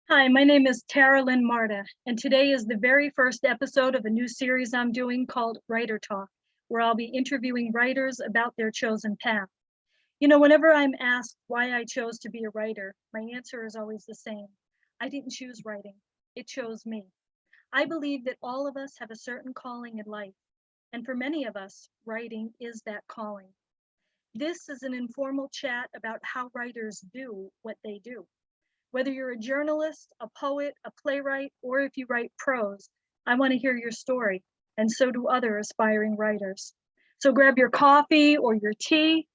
Hi, my name is Tara Lynn Marta, and today is the very first episode of a new series I'm doing called Writer Talk, where I'll be interviewing writers about their chosen path. Whenever I'm asked why I chose to be a writer, my answer is always the same. I didn't choose writing, it chose me. I believe that all of us have a certain calling in life, and for many of us, writing is that calling. This is an informal chat about how writers do what they do. Whether you're a journalist, a poet, a playwright, or if you write prose, I want to hear your story, and so do other aspiring writers. So grab your coffee or your tea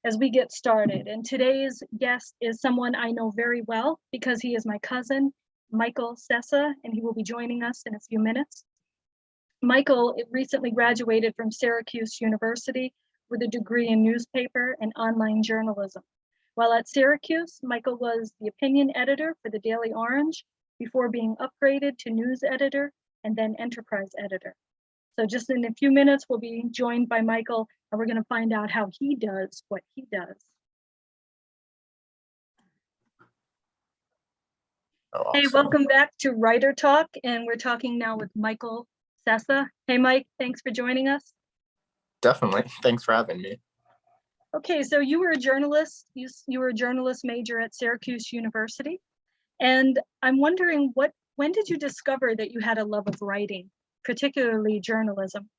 as we get started. And today's guest is someone I know very well because he is my cousin, Michael Sessa, and he will be joining us in a few minutes. Michael recently graduated from Syracuse University with a degree in newspaper and online journalism. While at Syracuse, Michael was the opinion editor for the Daily Orange before being upgraded to news editor and then enterprise editor. So just in a few minutes, we'll be joined by Michael, and we're going to find out how he does what he does. Oh, Hey, awesome. welcome back to Writer Talk, and we're talking now with Michael Sessa. Hey, Mike, thanks for joining us. Definitely. Thanks for having me. Okay, so you were a journalist. You were a journalist major at Syracuse University. And I'm wondering when did you discover that you had a love of writing, particularly journalism?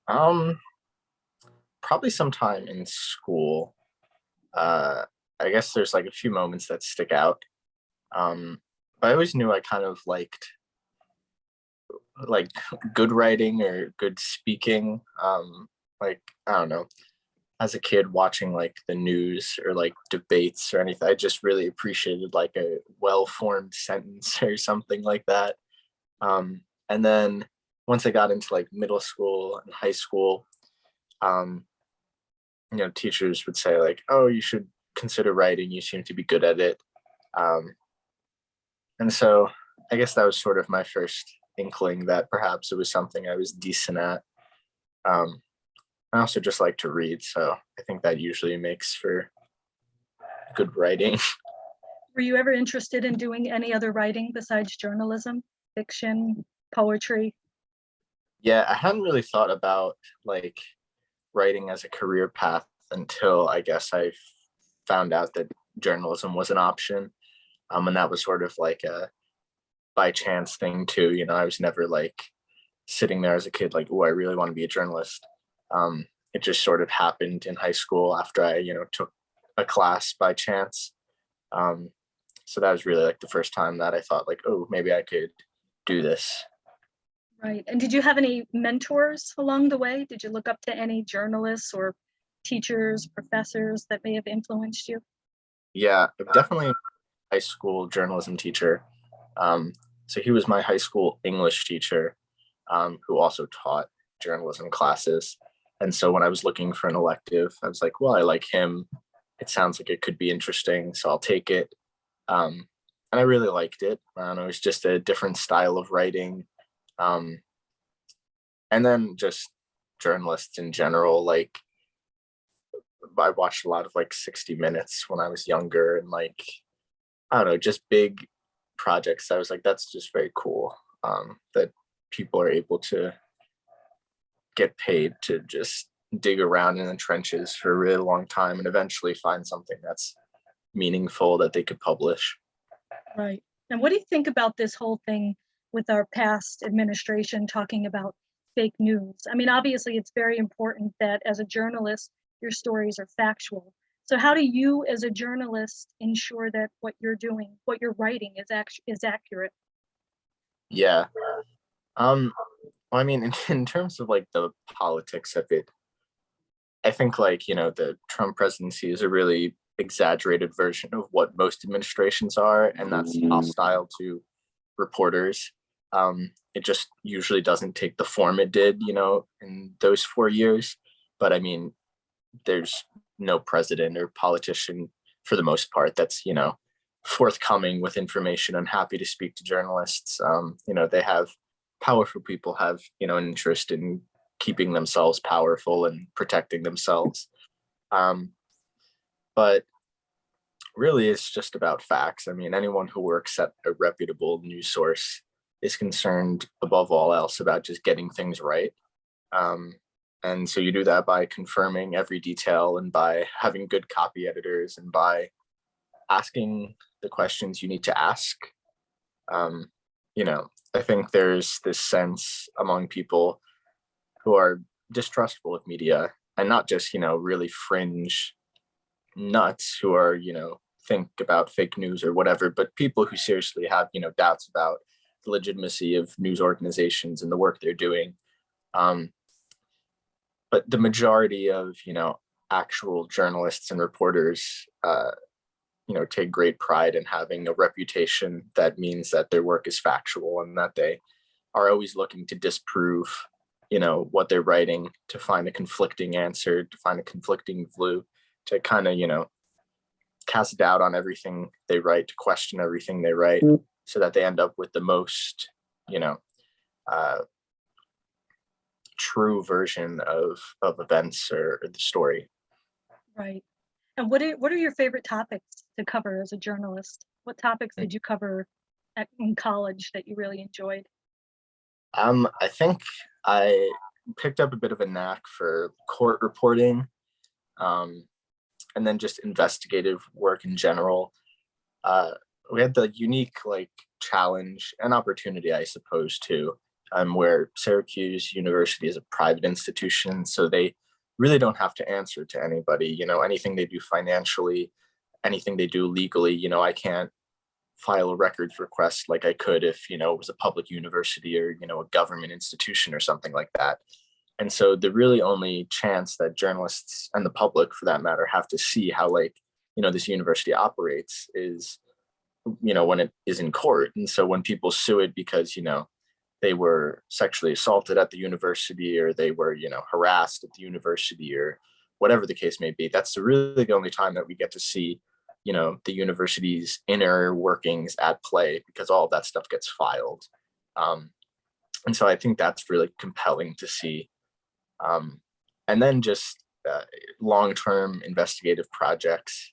Probably sometime in school. Uh, I guess there's like a few moments that stick out. But I always knew I kind of like good writing or good speaking. Like I don't know, as a kid watching like the news or like debates or anything, I just really appreciated like a well-formed sentence or something like that. And then once I got into like middle school and high school, um, teachers would say like, "Oh, you should consider writing. You seem to be good at it." Um, and so I guess that was sort of my first inkling that perhaps it was something I was decent at. Um, I also just like to read, so I think that usually makes for good writing. Were you ever interested in doing any other writing besides journalism, fiction, poetry? Yeah, I hadn't really thought about like writing as a career path until I guess I found out that journalism was an option. And that was sort of like a by chance thing too. I was never like sitting there as a kid like, oh, I really want to be a journalist. It just sort of happened in high school after I, took a class by chance. Um, so that was really like the first time that I thought like, oh, maybe I could do this. Right. And did you have any mentors along the way? Did you look up to any journalists or teachers, professors that may have influenced you? Yeah, definitely high school journalism teacher. So he was my high school English teacher, who also taught journalism classes. And so when I was looking for an elective, I was like, well, I like him. It sounds like it could be interesting, so I'll take it. And I really liked it. It was just a different style of writing. Um, and then just journalists in general, like I watched a lot of like 60 Minutes when I was younger, and like I don't know, just big projects. I was like, that's just very cool, that people are able to get paid to just dig around in the trenches for a really long time and eventually find something that's meaningful that they could publish. Right. And what do you think about this whole thing with our past administration talking about fake news? I mean, obviously, it's very important that as a journalist, your stories are factual. So how do you, as a journalist, ensure that what you're doing, what you're writing, is accurate? Yeah. Well, I mean, in terms of like the politics of it, I think like, the Trump presidency is a really exaggerated version of what most administrations are, and that's hostile to reporters. It just usually doesn't take the form it did, in those 4 years. But I mean, there's no president or politician for the most part that's, forthcoming with information and happy to speak to journalists. They have powerful people have, an interest in keeping themselves powerful and protecting themselves. But Really, it's just about facts. I mean, anyone who works at a reputable news source is concerned above all else about just getting things right. Um, and so you do that by confirming every detail and by having good copy editors and by asking the questions you need to ask. Um, I think there's this sense among people who are distrustful of media, and not just, really fringe nuts who are, think about fake news or whatever, but people who seriously have, doubts about the legitimacy of news organizations and the work they're doing. Um, but the majority of, actual journalists and reporters, take great pride in having a reputation that means that their work is factual and that they are always looking to disprove, what they're writing, to find a conflicting answer, to find a conflicting view, to kind of, cast doubt on everything they write, to question everything they write, so that they end up with the most, uh, true version of events or the story. Right. And what are your favorite topics to cover as a journalist? What topics did you cover in college that you really enjoyed? I think I picked up a bit of a knack for court reporting, um, and then just investigative work in general. Uh, we had the unique challenge and opportunity, I suppose, too, where Syracuse University is a private institution, so they really don't have to answer to anybody. Anything they do financially, anything they do legally. I can't file a records request like I could if it was a public university or a government institution or something like that. And so the really only chance that journalists and the public, for that matter, have to see how this university operates is when it is in court. And so when people sue it because they were sexually assaulted at the university, or they were harassed at the university, or whatever the case may be, that's really the only time that we get to see the university's inner workings at play, because all of that stuff gets filed. And so I think that's really compelling to see. And then just long-term investigative projects.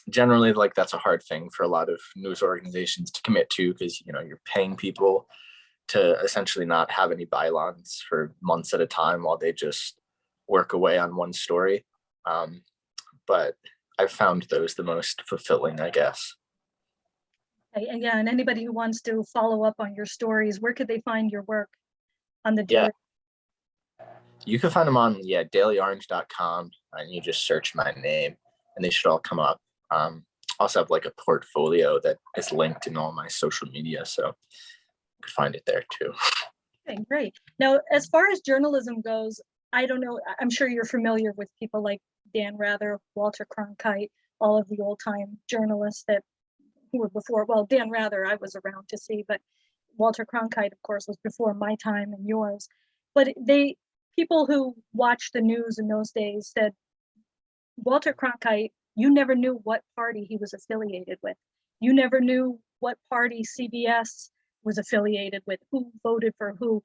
Generally, that's a hard thing for a lot of news organizations to commit to, because you're paying people to essentially not have any bylines for months at a time while they just work away on one story. But I've found those the most fulfilling, I guess. And yeah, and anybody who wants to follow up on your stories, where could they find your work on the Yeah, daily? you can find them on dailyorange.com, and you just search my name and they should all come up. Also have a portfolio that is linked in all my social media, so you could find it there too. Okay, great. Now, as far as journalism goes, I don't know, I'm sure you're familiar with people like Dan Rather, Walter Cronkite, all of the old time journalists that who were before. Well, Dan Rather I was around to see, but Walter Cronkite, of course, was before my time and yours. But people who watched the news in those days said, Walter Cronkite, you never knew what party he was affiliated with. You never knew what party CBS was affiliated with, who voted for who.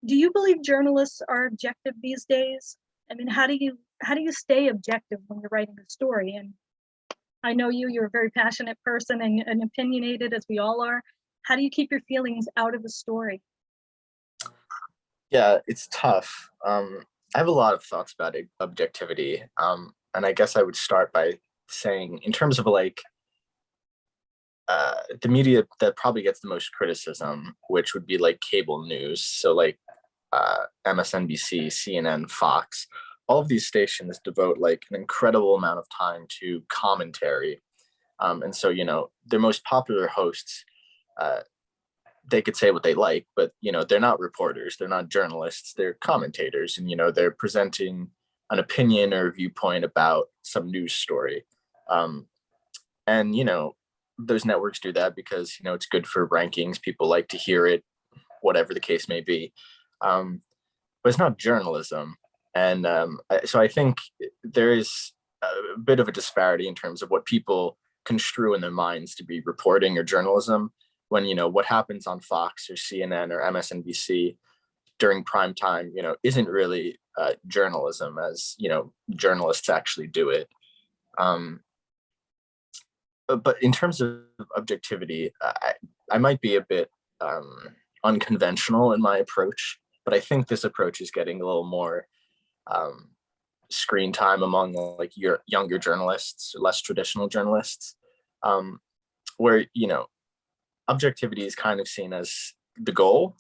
Do you believe journalists are objective these days? I mean, how do you stay objective when you're writing a story? And I know you're a very passionate person and opinionated, as we all are. How do you keep your feelings out of a story? Yeah, it's tough. I have a lot of thoughts about objectivity. And I guess I would start by saying, in terms of the media that probably gets the most criticism, which would be cable news. So MSNBC, CNN, Fox, all of these stations devote an incredible amount of time to commentary. And so, their most popular hosts, they could say what they like, but they're not reporters, they're not journalists, they're commentators, and they're presenting an opinion or viewpoint about some news story. And those networks do that because it's good for rankings, people like to hear it, whatever the case may be. But it's not journalism. And so I think there is a bit of a disparity in terms of what people construe in their minds to be reporting or journalism, when what happens on Fox or CNN or MSNBC during prime time isn't really journalism, as journalists actually do it. Um, but in terms of objectivity, I might be a bit unconventional in my approach, but I think this approach is getting a little more um, screen time among like your younger journalists, less traditional journalists, um, where objectivity is kind of seen as the goal,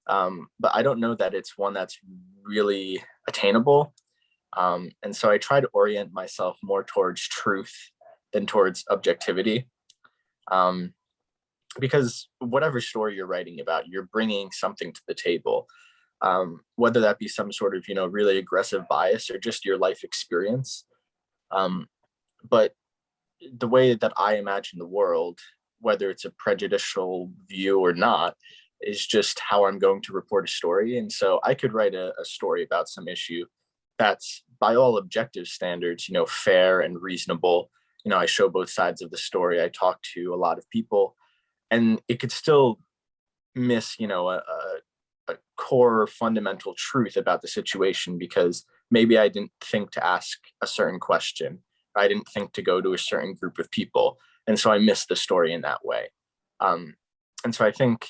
but I don't know that it's one that's really attainable. And so I try to orient myself more towards truth than towards objectivity. Um, because whatever story you're writing about, you're bringing something to the table, whether that be some sort of, really aggressive bias or just your life experience. But the way that I imagine the world, whether it's a prejudicial view or not, is just how I'm going to report a story. And so I could write a story about some issue that's by all objective standards, fair and reasonable. I show both sides of the story. I talk to a lot of people, and it could still miss, a core fundamental truth about the situation because maybe I didn't think to ask a certain question. I didn't think to go to a certain group of people. And so I missed the story in that way. And so I think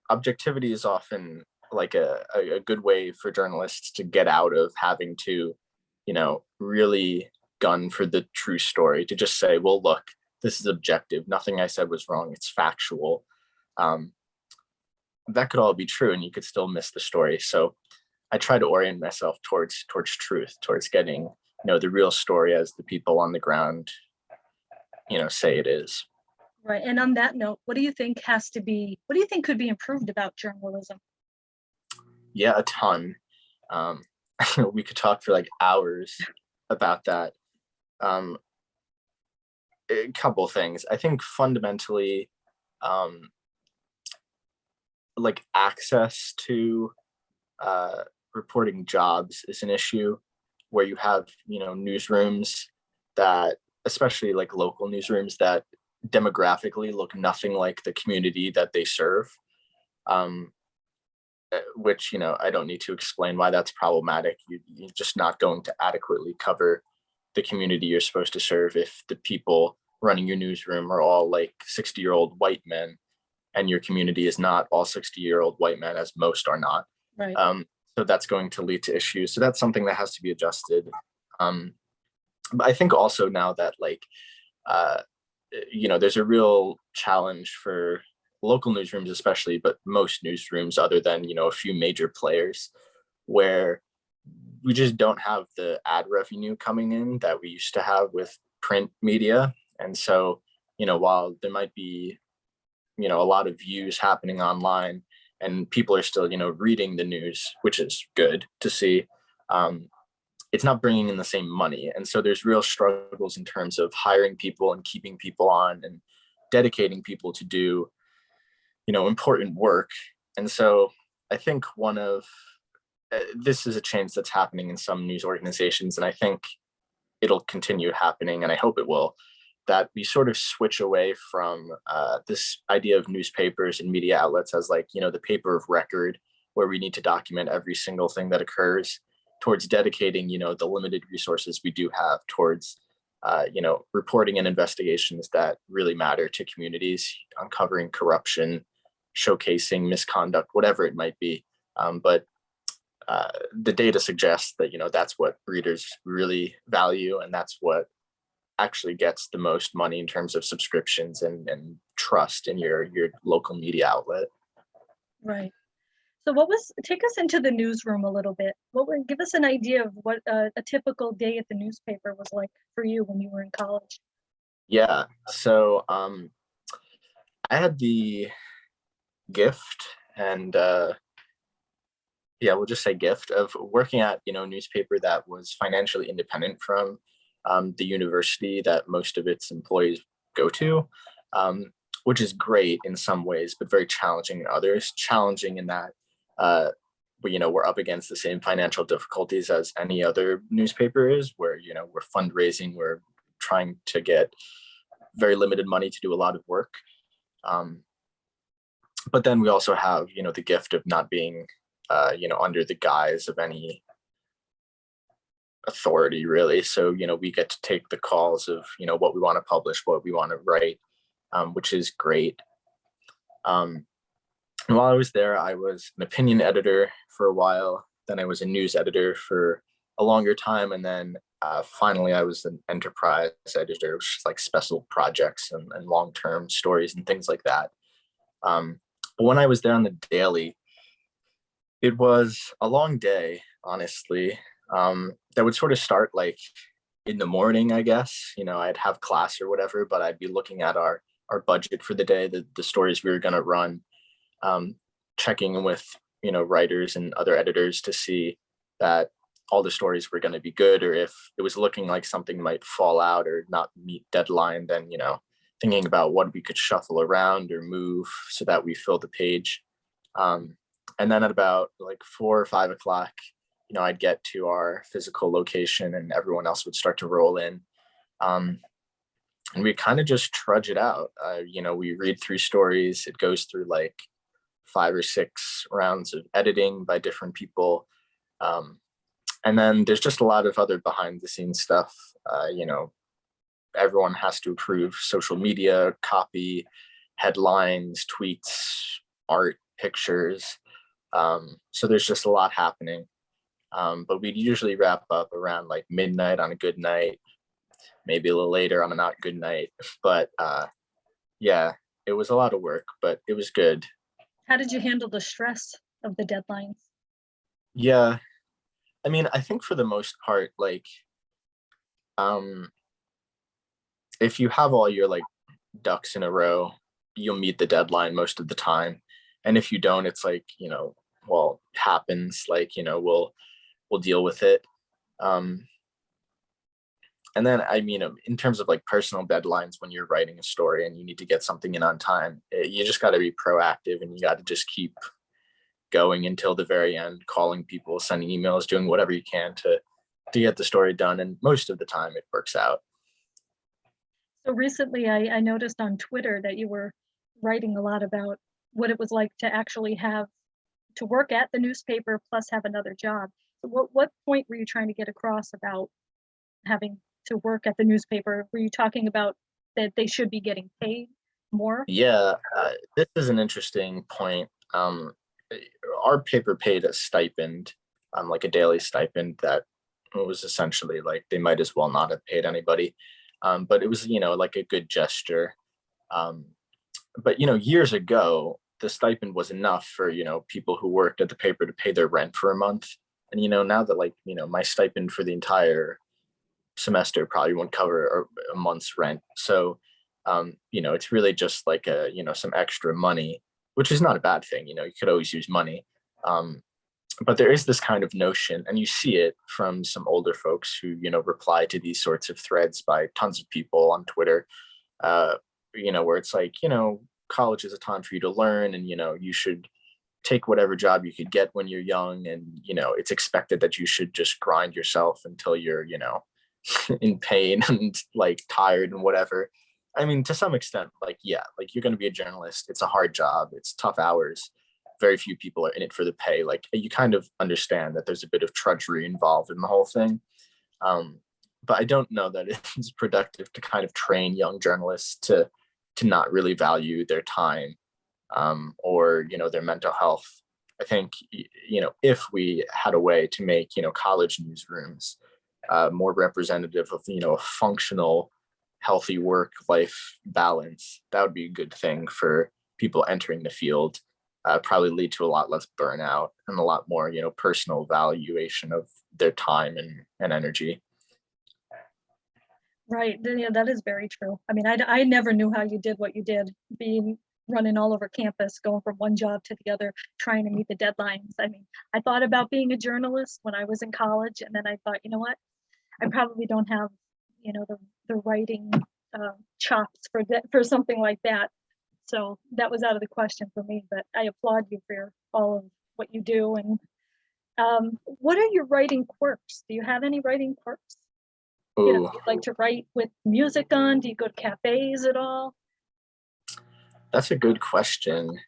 objectivity is often like a good way for journalists to get out of having to, really gun for the true story, to just say, well, look, this is objective. Nothing I said was wrong. It's factual. That could all be true, and you could still miss the story. So I try to orient myself towards truth, towards getting, the real story as the people on the ground, say it is. Right. And on that note, what do you think could be improved about journalism? Yeah, a ton. We could talk for like hours about that. A couple things. I think fundamentally, like access to reporting jobs is an issue where you have, newsrooms that, especially like local newsrooms that demographically look nothing like the community that they serve. Which, I don't need to explain why that's problematic. You're just not going to adequately cover the community you're supposed to serve if the people running your newsroom are all like 60-year-old white men and your community is not all 60-year-old white men, as most are not. Right. So that's going to lead to issues. So that's something that has to be adjusted. But I think also now that there's a real challenge for local newsrooms, especially, but most newsrooms other than, a few major players, where we just don't have the ad revenue coming in that we used to have with print media. And so, while there might be, a lot of views happening online and people are still, reading the news, which is good to see, it's not bringing in the same money. And so there's real struggles in terms of hiring people and keeping people on and dedicating people to do, important work. And so I think this is a change that's happening in some news organizations, and I think it'll continue happening, and I hope it will, that we sort of switch away from this idea of newspapers and media outlets as like, the paper of record, where we need to document every single thing that occurs, towards dedicating, the limited resources we do have towards, reporting and investigations that really matter to communities, uncovering corruption, showcasing misconduct, whatever it might be. But the data suggests that, that's what readers really value, and that's what actually gets the most money in terms of subscriptions and trust in your local media outlet. Right. So take us into the newsroom a little bit. Give us an idea of what a typical day at the newspaper was like for you when you were in college. Yeah. So I had the gift and we'll just say gift of working at, a newspaper that was financially independent from the university that most of its employees go to, which is great in some ways, but very challenging in others. Challenging in that, we're up against the same financial difficulties as any other newspaper is, where, we're fundraising, we're trying to get very limited money to do a lot of work. But then we also have, the gift of not being, under the guise of any authority really. So, we get to take the calls of, what we want to publish, what we want to write, which is great. And while I was there, I was an opinion editor for a while. Then I was a news editor for a longer time. And then finally, I was an enterprise editor, which is like special projects and long-term stories and things like that. But when I was there on the daily, it was a long day, honestly. That would sort of start like in the morning, I guess. I'd have class or whatever, but I'd be looking at our budget for the day, the stories we were going to run, checking with writers and other editors to see that all the stories were going to be good, or if it was looking like something might fall out or not meet deadline, then thinking about what we could shuffle around or move so that we fill the page. And then at about like 4 or 5 o'clock, I'd get to our physical location and everyone else would start to roll in. And we kind of just trudge it out. We read through stories. It goes through like 5 or 6 rounds of editing by different people. And then there's just a lot of other behind the scenes stuff. Everyone has to approve social media, copy, headlines, tweets, art, pictures. So there's just a lot happening. But we'd usually wrap up around like midnight on a good night, maybe a little later on a not good night. But yeah, it was a lot of work, but it was good. How did you handle the stress of the deadlines? Yeah, I mean, I think for the most part, like, if you have all your like ducks in a row, you'll meet the deadline most of the time. And if you don't, it's like, well, it happens, like, we'll deal with it. And then, I mean, in terms of like personal deadlines, when you're writing a story and you need to get something in on time, you just got to be proactive and you got to just keep going until the very end, calling people, sending emails, doing whatever you can to get the story done. And most of the time it works out. So recently I noticed on Twitter that you were writing a lot about what it was like to actually have to work at the newspaper plus have another job. So what point were you trying to get across about having to work at the newspaper? Were you talking about that they should be getting paid more? Yeah, this is an interesting point. Our paper paid a stipend, like a daily stipend that was essentially like they might as well not have paid anybody. But it was, like a good gesture. But, years ago, the stipend was enough for, people who worked at the paper to pay their rent for a month. And, now that like, my stipend for the entire semester probably won't cover a month's rent. So, it's really just like some extra money, which is not a bad thing. You could always use money. But there is this kind of notion, and you see it from some older folks who, reply to these sorts of threads by tons of people on Twitter, where it's like, college is a time for you to learn and, you should take whatever job you could get when you're young. And, it's expected that you should just grind yourself until you're, in pain and like tired and whatever. I mean, to some extent, like, yeah, like you're going to be a journalist. It's a hard job. It's tough hours. Very few people are in it for the pay. Like you kind of understand that there's a bit of trudgery involved in the whole thing. But I don't know that it's productive to kind of train young journalists to not really value their time or, their mental health. I think, if we had a way to make, college newsrooms more representative of, a functional, healthy work-life balance, that would be a good thing for people entering the field. Probably lead to a lot less burnout and a lot more, personal valuation of their time and energy. Right. Yeah, that is very true. I mean, I never knew how you did what you did, running all over campus, going from one job to the other, trying to meet the deadlines. I mean, I thought about being a journalist when I was in college, and then I thought, you know what? I probably don't have, the writing chops for something like that. So that was out of the question for me, but I applaud you for all of what you do. And what are your writing quirks? Do you have any writing quirks? Do you like to write with music on? Do you go to cafes at all? That's a good question.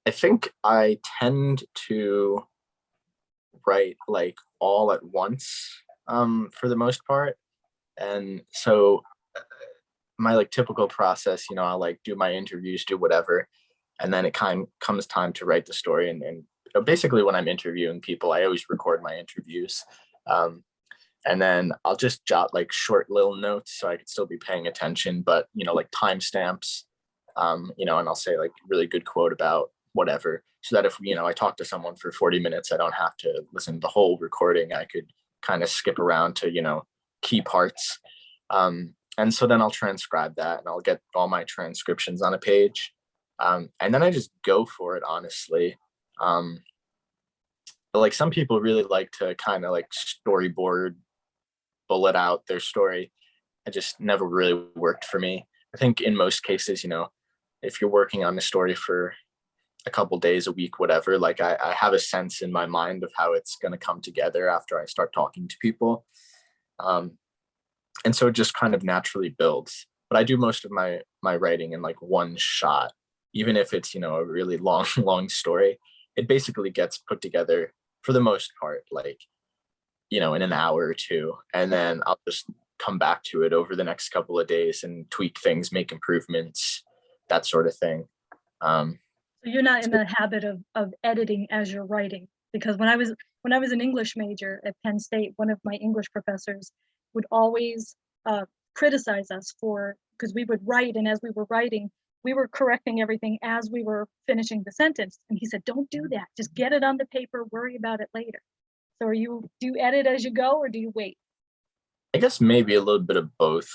I think I tend to write like all at once. for the most part. And so my like typical process, I'll like do my interviews, do whatever, and then it comes time to write the story. And basically when I'm interviewing people, I always record my interviews. Um, and then I'll just jot like short little notes so I could still be paying attention, but like timestamps, and I'll say like really good quote about whatever, so that if I talk to someone for 40 minutes, I don't have to listen to the whole recording. I could kind of skip around to key parts. And so then I'll transcribe that, and I'll get all my transcriptions on a page. And then I just go for it, honestly. But like some people really like to kind of like storyboard, bullet out their story. It just never really worked for me. I think in most cases, if you're working on a story for a couple days, a week, whatever, like I have a sense in my mind of how it's going to come together after I start talking to people. And so it just kind of naturally builds. But I do most of my writing in like one shot, even if it's a really long long story. It basically gets put together for the most part, like in an hour or two, and then I'll just come back to it over the next couple of days and tweak things, make improvements, that sort of thing. So you're not in the habit of editing as you're writing, because when I was an English major at Penn State, one of my English professors would always criticize us because we would write, and as we were writing, we were correcting everything as we were finishing the sentence. And he said, "Don't do that. Just get it on the paper. Worry about it later." So do you edit as you go, or do you wait? I guess maybe a little bit of both.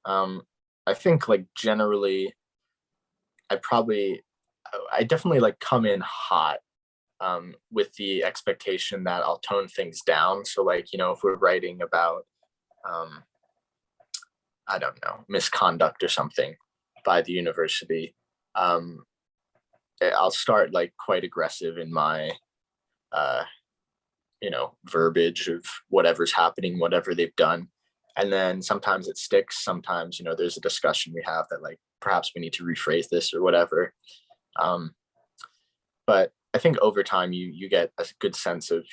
I think like generally, I definitely like come in hot, with the expectation that I'll tone things down. So like, if we're writing about, I don't know, misconduct or something by the university, I'll start like quite aggressive in my, verbiage of whatever's happening, whatever they've done. And then sometimes it sticks. Sometimes, there's a discussion we have that like, perhaps we need to rephrase this or whatever. But I think over time you get a good sense of,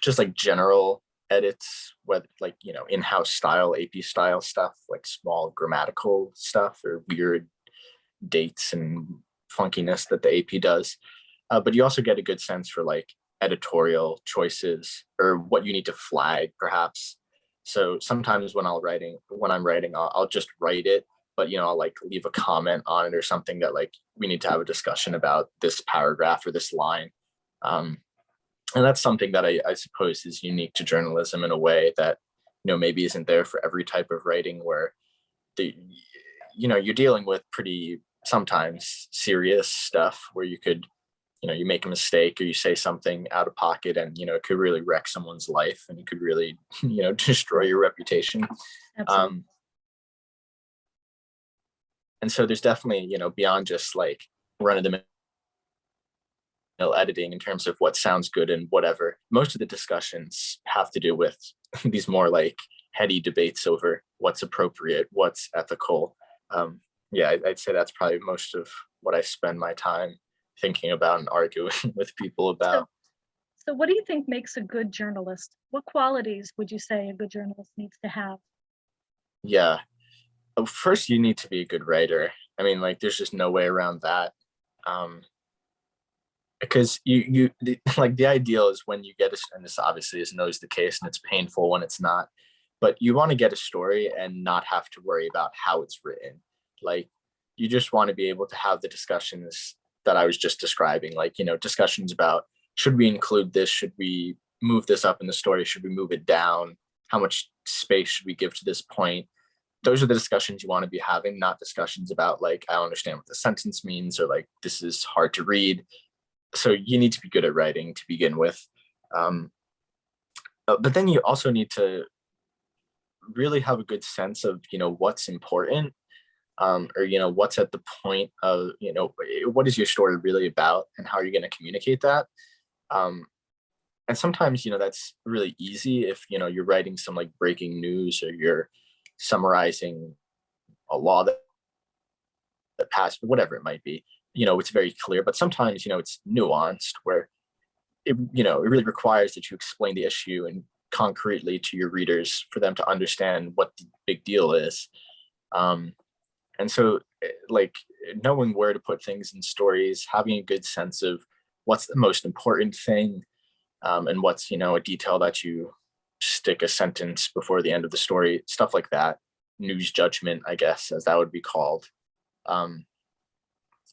just like general edits, whether like, in-house style, AP style stuff, like small grammatical stuff or weird dates and funkiness that the AP does. But you also get a good sense for like editorial choices or what you need to flag, perhaps. So sometimes when I'm writing, I'll just write it, but I'll like leave a comment on it or something that like we need to have a discussion about this paragraph or this line. And that's something that I suppose is unique to journalism in a way that maybe isn't there for every type of writing, where you're dealing with pretty sometimes serious stuff where you could you make a mistake or you say something out of pocket, and it could really wreck someone's life, and it could really destroy your reputation. Absolutely. And so there's definitely beyond just like run of the mill editing in terms of what sounds good and whatever. Most of the discussions have to do with these more like heady debates over what's appropriate, what's ethical. Yeah, I'd say that's probably most of what I spend my time thinking about and arguing with people about. So what do you think makes a good journalist? What qualities would you say a good journalist needs to have? Yeah. First, you need to be a good writer. I mean, like, there's just no way around that. Because like the ideal is when you get and this obviously isn't always the case, and it's painful when it's not, but you want to get a story and not have to worry about how it's written. Like, you just want to be able to have the discussions that I was just describing, like, discussions about, should we include this? Should we move this up in the story? Should we move it down? How much space should we give to this point? Those are the discussions you want to be having, not discussions about like, I don't understand what the sentence means, or like, this is hard to read. So you need to be good at writing to begin with. But then you also need to really have a good sense of, what's important, or, what's at the point of, what is your story really about, and how are you going to communicate that? And sometimes, that's really easy if, you're writing some like breaking news, or you're summarizing a law that passed, whatever it might be. It's very clear, but sometimes, it's nuanced, where it really requires that you explain the issue and concretely to your readers for them to understand what the big deal is. And so, like, knowing where to put things in stories, having a good sense of what's the most important thing, and what's, a detail that you stick a sentence before the end of the story, stuff like that. News judgment, I guess, as that would be called. And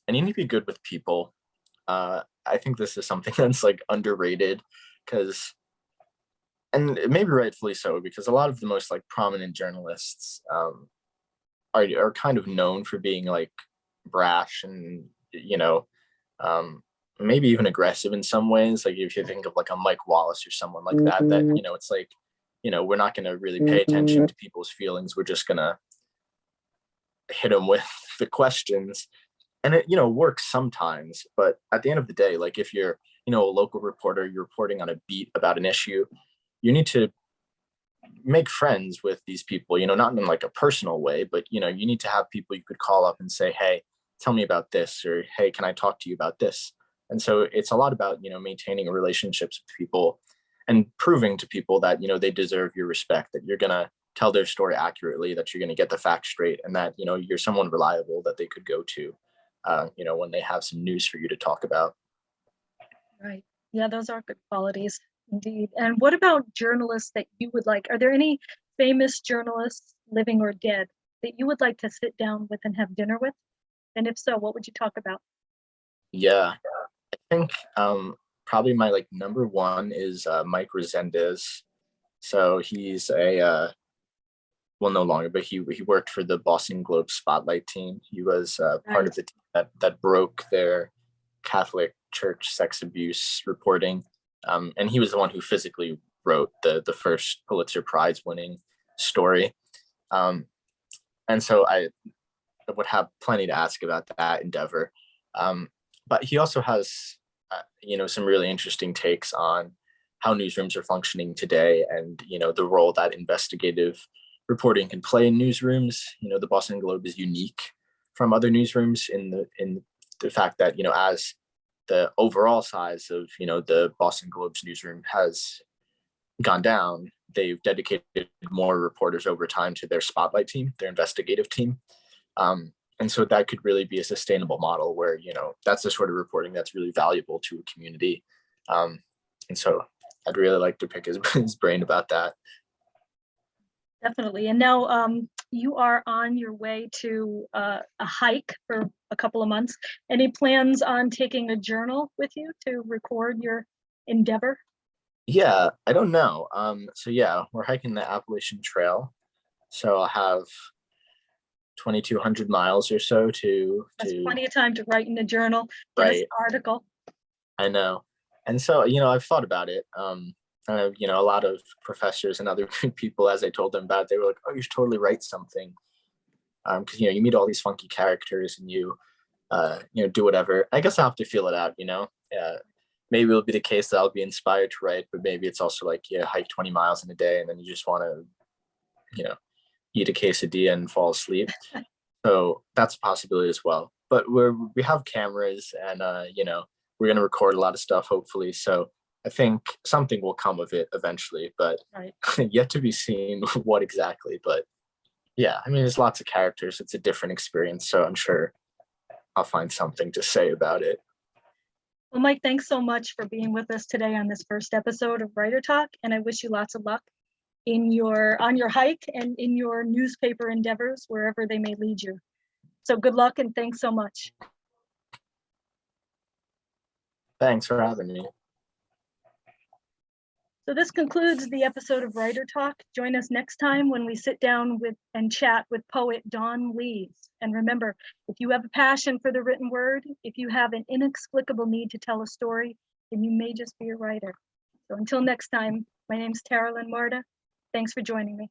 you need to be good with people. I think this is something that's like underrated, because, and maybe rightfully so, because a lot of the most like prominent journalists are kind of known for being like brash and maybe even aggressive in some ways. Like if you think of like a Mike Wallace or someone like that it's like, we're not going to really pay attention to people's feelings. We're just going to hit them with the questions. And it, works sometimes. But at the end of the day, like if you're, a local reporter, you're reporting on a beat about an issue, you need to make friends with these people, not in like a personal way, but, you need to have people you could call up and say, hey, tell me about this, or, hey, can I talk to you about this? And so it's a lot about, maintaining relationships with people and proving to people that, they deserve your respect, that you're going to tell their story accurately, that you're going to get the facts straight, and that, you're someone reliable that they could go to, when they have some news for you to talk about. Right. Yeah, those are good qualities indeed. And what about journalists that you would like? Are there any famous journalists, living or dead, that you would like to sit down with and have dinner with? And if so, what would you talk about? Yeah, I think probably my like number one is Mike Resendez. So he's well, no longer, but he worked for the Boston Globe Spotlight team. He was part of the team that broke their Catholic Church sex abuse reporting, and he was the one who physically wrote the first Pulitzer Prize winning story. And so I would have plenty to ask about that endeavor. But he also has, some really interesting takes on how newsrooms are functioning today, and the role that investigative reporting can play in newsrooms. The Boston Globe is unique from other newsrooms in the fact that as the overall size of the Boston Globe's newsroom has gone down, they've dedicated more reporters over time to their spotlight team, their investigative team. And so that could really be a sustainable model where, that's the sort of reporting that's really valuable to a community. And so I'd really like to pick his brain about that. Definitely. And now you are on your way to a hike for a couple of months. Any plans on taking a journal with you to record your endeavor? Yeah, I don't know. So yeah, we're hiking the Appalachian Trail. So I'll have 2,200 miles or so That's plenty of time to write in the journal, get right. an article. I know. And so, I've thought about it. A lot of professors and other people, as I told them about it, they were like, oh, you should totally write something. Because, you meet all these funky characters and you do whatever. I guess I'll have to feel it out, maybe it'll be the case that I'll be inspired to write, but maybe it's also like, hike 20 miles in a day and then you just want to, eat a quesadilla and fall asleep. So that's a possibility as well. But we have cameras and, we're going to record a lot of stuff, hopefully. So I think something will come of it eventually, but right. Yet to be seen what exactly. But yeah, I mean, there's lots of characters. It's a different experience. So I'm sure I'll find something to say about it. Well, Mike, thanks so much for being with us today on this first episode of Writer Talk. And I wish you lots of luck on your hike and in your newspaper endeavors, wherever they may lead you. So good luck and thanks so much. Thanks for having me. So this concludes the episode of Writer Talk. Join us next time when we sit down with and chat with poet Dawn Lees. And remember, if you have a passion for the written word, if you have an inexplicable need to tell a story, then you may just be a writer. So until next time, my name's Tara Lynn Marta. Thanks for joining me.